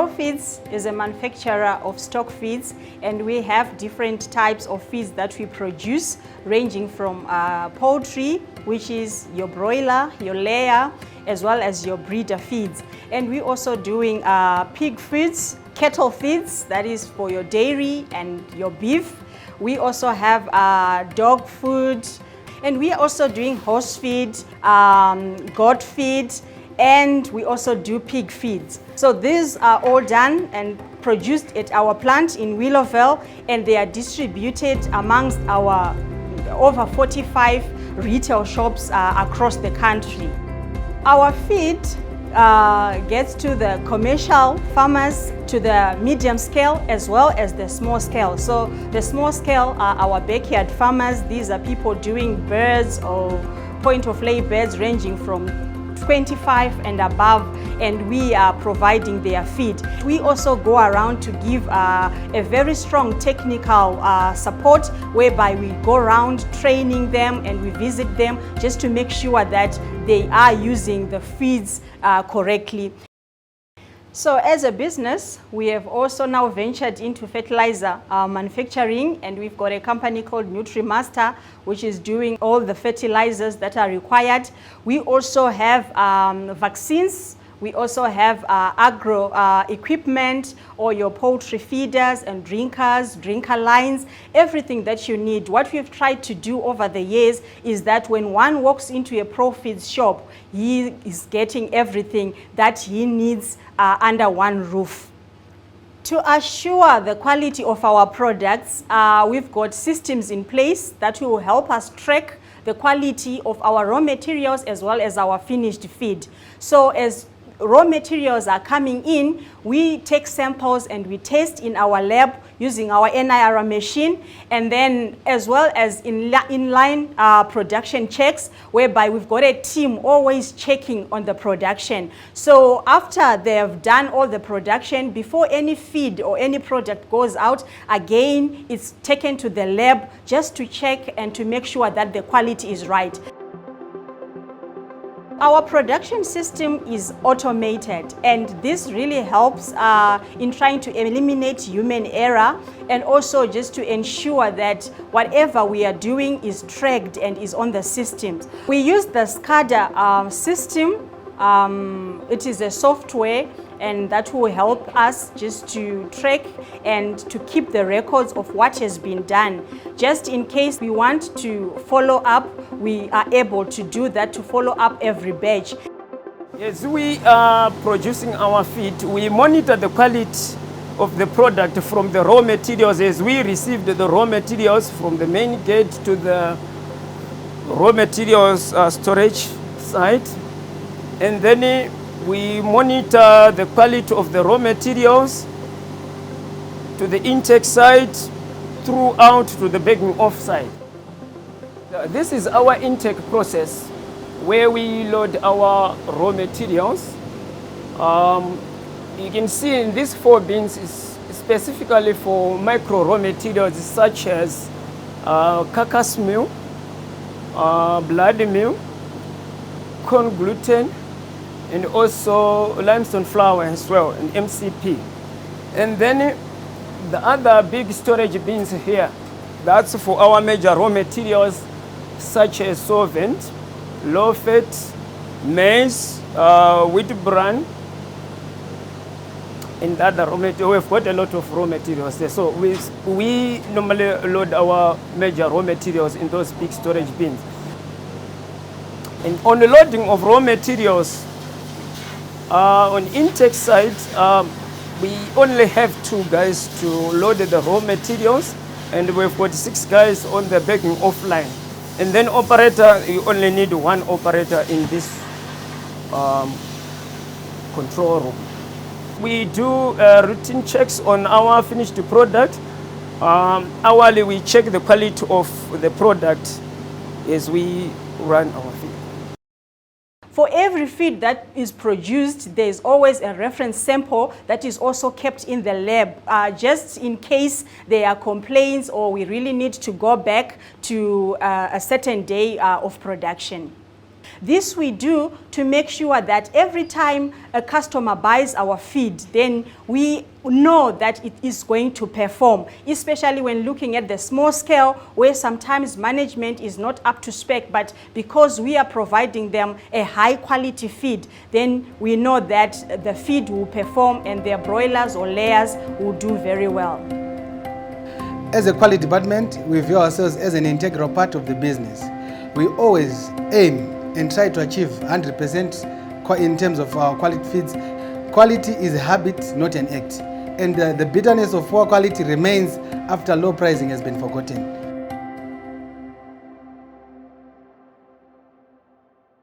Profeeds is a manufacturer of stock feeds, and we have different types of feeds that we produce, ranging from poultry, which is your broiler, your layer, as well as your breeder feeds. And we're also doing pig feeds, cattle feeds, that is for your dairy and your beef. We also have dog food, and we are also doing horse feed, goat feed, and we also do pig feeds. So these are all done and produced at our plant in Willowvale, and they are distributed amongst our over 45 retail shops across the country. Our feed gets to the commercial farmers, to the medium scale as well as the small scale. So the small scale are our backyard farmers. These are people doing birds or point of lay birds ranging from 25 and above, and we are providing their feed. We also go around to give a very strong technical support, whereby we go around training them and we visit them just to make sure that they are using the feeds correctly. So as a business, we have also now ventured into fertilizer manufacturing, and we've got a company called NutriMaster, which is doing all the fertilizers that are required. We also have vaccines. We also have agro equipment, or your poultry feeders and drinker lines, everything that you need. What we've tried to do over the years is that when one walks into a Profeeds shop, he is getting everything that he needs under one roof. To assure the quality of our products, we've got systems in place that will help us track the quality of our raw materials as well as our finished feed. So as raw materials are coming in, we take samples and we test in our lab using our NIR machine, and then as well as inline production checks, whereby we've got a team always checking on the production. So after they have done all the production, before any feed or any product goes out, again it's taken to the lab just to check and to make sure that the quality is right. Our production system is automated, and this really helps in trying to eliminate human error, and also just to ensure that whatever we are doing is tracked and is on the systems. We use the SCADA system. It is a software, and that will help us just to track and to keep the records of what has been done. Just in case we want to follow up, we are able to do that, to follow up every batch. As we are producing our feed, we monitor the quality of the product from the raw materials. As we received the raw materials from the main gate to the raw materials storage site, and then we monitor the quality of the raw materials to the intake site throughout to the bagging off site. This is our intake process, where we load our raw materials. You can see in these 4 bins is specifically for micro raw materials such as carcass meal, blood meal, corn gluten, and also limestone flour as well, and MCP. And then the other big storage bins here, that's for our major raw materials such as solvent, low fat, maize, wheat bran, and other raw materials. We've got a lot of raw materials there. So we normally load our major raw materials in those big storage bins. And on the loading of raw materials, on intake side, we only have 2 guys to load the raw materials, and we've got 6 guys on the bagging offline. And then operator, you only need 1 operator in this control room. We do routine checks on our finished product. Hourly, we check the quality of the product as we run our feed. For every feed that is produced, there is always a reference sample that is also kept in the lab, just in case there are complaints or we really need to go back to a certain day of production. This we do to make sure that every time a customer buys our feed, then we know that it is going to perform, especially when looking at the small scale where sometimes management is not up to spec, but because we are providing them a high quality feed, then we know that the feed will perform and their broilers or layers will do very well. As a quality department, we view ourselves as an integral part of the business. We always aim and try to achieve 100% in terms of our quality feeds. Quality is a habit, not an act. And the bitterness of poor quality remains after low pricing has been forgotten.